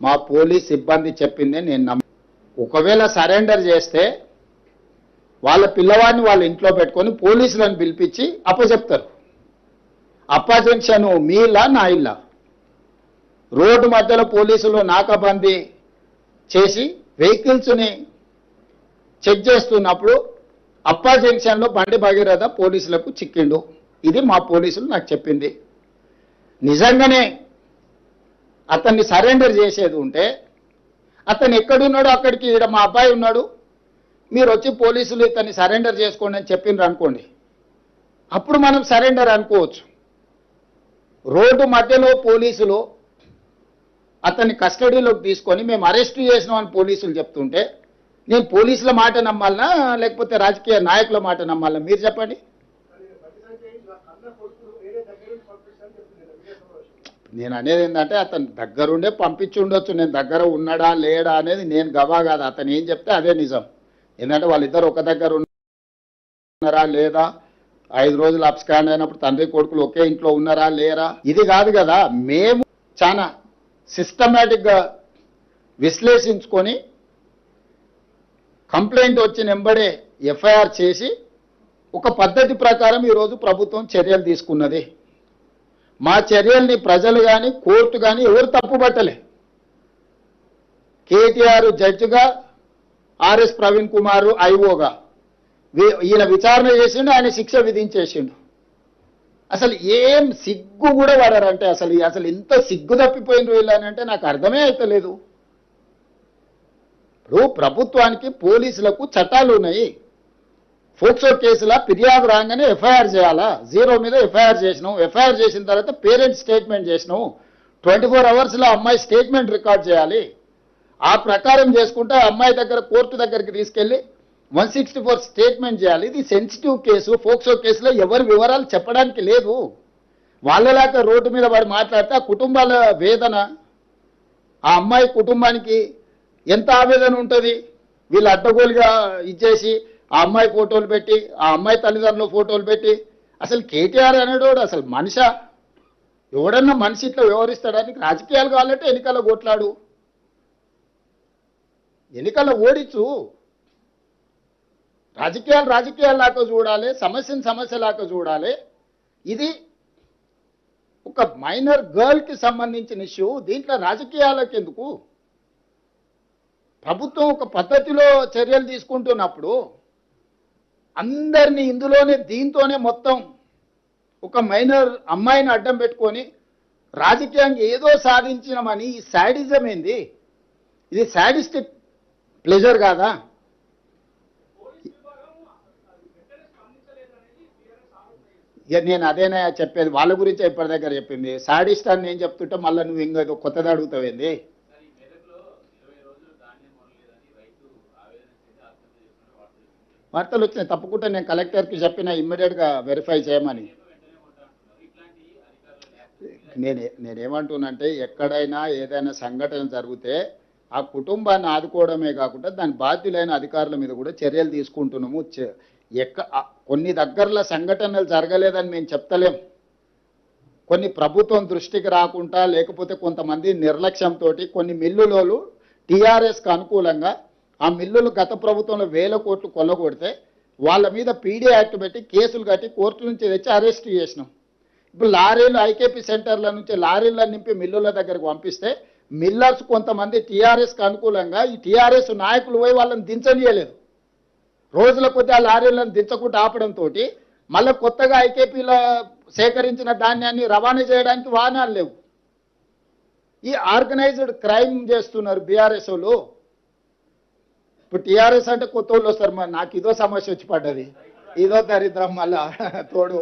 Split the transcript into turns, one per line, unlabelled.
మా పోలీస్ సిబ్బంది చెప్పిందే నేను ఒకవేళ సరెండర్ చేస్తే వాళ్ళ పిల్లవాడిని వాళ్ళ ఇంట్లో పెట్టుకొని పోలీసులను పిలిపించి అప్పచెప్తారు. అప్పజెక్షను మీ ఇల్లా నా ఇల్లా? రోడ్డు మధ్యలో పోలీసులు నాకాబందీ చేసి వెహికల్స్ని చెక్ చేస్తున్నప్పుడు అప్పా జంక్షన్లో బండి భగీరథ పోలీసులకు చిక్కిండు. ఇది మా పోలీసులు నాకు చెప్పింది. నిజంగానే అతన్ని సరెండర్ చేసేది ఉంటే అతను ఎక్కడున్నాడో అక్కడికి ఇక్కడ మా అబ్బాయి ఉన్నాడు, మీరు వచ్చి పోలీసులు ఇతన్ని సరెండర్ చేసుకోండి అని చెప్పిండ్రు అనుకోండి, అప్పుడు మనం సరెండర్ అనుకోవచ్చు. రోడ్డు మధ్యలో పోలీసులు అతన్ని కస్టడీలోకి తీసుకొని మేము అరెస్ట్ చేసినామని పోలీసులు చెప్తుంటే నేను పోలీసుల మాట నమ్మాలనా లేకపోతే రాజకీయ నాయకుల మాట నమ్మాలనా? మీరు చెప్పండి. నేను అనేది ఏంటంటే అతను దగ్గరుండే పంపించి ఉండొచ్చు, నేను దగ్గర ఉన్నాడా లేడా అనేది నేను గవా కాదు. అతను ఏం చెప్తే అదే నిజం. ఏంటంటే వాళ్ళిద్దరు ఒక దగ్గర ఉన్నారా లేదా, 5 రోజులు అబ్స్కాండ్ అయినప్పుడు తండ్రి కొడుకులు ఒకే ఇంట్లో ఉన్నారా లేరా, ఇది కాదు కదా. మేము చాలా సిస్టమేటిక్గా విశ్లేషించుకొని కంప్లైంట్ వచ్చిన వెంబడే ఎఫ్ఐఆర్ చేసి ఒక పద్ధతి ప్రకారం ఈరోజు ప్రభుత్వం చర్యలు తీసుకున్నది. మా చర్యల్ని ప్రజలు కానీ కోర్టు కానీ ఎవరు తప్పుపట్టలే. కేటీఆర్ జడ్జిగా, ఆర్ఎస్ ప్రవీణ్ కుమార్ ఐఓగా ఈయన విచారణ చేసిండు, ఆయన శిక్ష విధించేసిండు. అసలు ఏం సిగ్గు కూడా పడారంటే అసలు ఇంత సిగ్గు తప్పిపోయిన వీళ్ళనంటే నాకు అర్థమే అవుతలేదు. ఇప్పుడు ప్రభుత్వానికి పోలీసులకు చట్టాలు ఉన్నాయి. ఫోక్సో కేసులా ఫిర్యాదు రాగానే ఎఫ్ఐఆర్ చేయాలా? 0 మీద ఎఫ్ఐఆర్ చేసినాం. ఎఫ్ఐఆర్ చేసిన తర్వాత పేరెంట్స్ స్టేట్మెంట్ చేసినాం. 24 అవర్స్లో అమ్మాయి స్టేట్మెంట్ రికార్డ్ చేయాలి. ఆ ప్రకారం చేసుకుంటే అమ్మాయి దగ్గర కోర్టు దగ్గరికి తీసుకెళ్లి 164 స్టేట్మెంట్ చేయాలి. ఇది సెన్సిటివ్ కేసు. ఫోక్సో కేసులో ఎవరి వివరాలు చెప్పడానికి లేదు. వాళ్ళలాగా రోడ్డు మీద వాడు మాట్లాడితే ఆ కుటుంబాల వేదన, ఆ అమ్మాయి కుటుంబానికి ఎంత ఆవేదన ఉంటుంది. వీళ్ళు అడ్డగోలుగా ఇచ్చేసి ఆ అమ్మాయి ఫోటోలు పెట్టి, ఆ అమ్మాయి తల్లిదండ్రుల ఫోటోలు పెట్టి, అసలు కేటీఆర్ అనేటోడు అసలు మనిషా? ఎవడన్నా మనిషి ఇట్లా వ్యవహరిస్తాడానికి? రాజకీయాలు కావాలంటే ఎన్నికల్లో కొట్లాడు, ఎన్నికల్లో ఓడించు. రాజకీయాల్లాగా చూడాలి, సమస్యను సమస్యలాగా చూడాలి. ఇది ఒక మైనర్ గర్ల్కి సంబంధించిన ఇష్యూ. దీంట్లో రాజకీయాలకు ఎందుకు? ప్రభుత్వం ఒక పద్ధతిలో చర్యలు తీసుకుంటున్నప్పుడు అందరినీ ఇందులోనే దీంతోనే మొత్తం ఒక మైనర్ అమ్మాయిని అడ్డం పెట్టుకొని రాజకీయంగా ఏదో సాధించినామని ఈ శాడిజం ఏంది? ఇది శాడిస్టిక్ ప్లెజర్ కాదా? నేను అదేనా చెప్పేది, వాళ్ళ గురించి ఇప్పటి దగ్గర చెప్పింది. శాడిస్ట్ అని నేను చెప్తుంటే మళ్ళీ నువ్వు ఇంకా కొత్తది అడుగుతావేంది? వార్తలు వచ్చినాయి, తప్పకుండా నేను కలెక్టర్కి చెప్పిన ఇమ్మీడియట్గా వెరిఫై చేయమని. నేనేమంటున్నానంటే ఎక్కడైనా ఏదైనా సంఘటన జరిగితే ఆ కుటుంబాన్ని ఆదుకోవడమే కాకుండా దాని బాధ్యులైన అధికారుల మీద కూడా చర్యలు తీసుకుంటున్నాము. కొన్ని దగ్గరలో సంఘటనలు జరగలేదని మేము చెప్తలేం. కొన్ని ప్రభుత్వం దృష్టికి రాకుండా లేకపోతే కొంతమంది నిర్లక్ష్యంతో కొన్ని మిల్లులోలు టీఆర్ఎస్కి అనుకూలంగా ఆ మిల్లులు గత ప్రభుత్వంలో 1000 కోట్లు కొల్లగొడితే వాళ్ళ మీద పీడీ యాక్ట్ పెట్టి కేసులు కట్టి కోర్టు నుంచి తెచ్చి అరెస్ట్ చేసినాం. ఇప్పుడు లారీలు ఐకేపీ సెంటర్ల నుంచి లారీలను నింపి మిల్లుల దగ్గరకు పంపిస్తే మిల్లర్స్ కొంతమంది టీఆర్ఎస్కి అనుకూలంగా ఈ టీఆర్ఎస్ నాయకులు పోయి వాళ్ళని దించనీయలేదు. రోజుల కొద్ది ఆ లారీలను దించకుండా ఆపడంతో మళ్ళీ కొత్తగా ఐకేపీలో సేకరించిన ధాన్యాన్ని రవాణా చేయడానికి వాహనాలు లేవు. ఈ ఆర్గనైజ్డ్ క్రైమ్ చేస్తున్నారు బీఆర్ఎస్ వాళ్ళు. ఇప్పుడు టీఆర్ఎస్ అంటే కొత్త వాళ్ళు వస్తారు. మరి నాకు ఇదో సమస్య వచ్చి పడ్డది, ఇదో దరిద్రం మళ్ళా తోడు.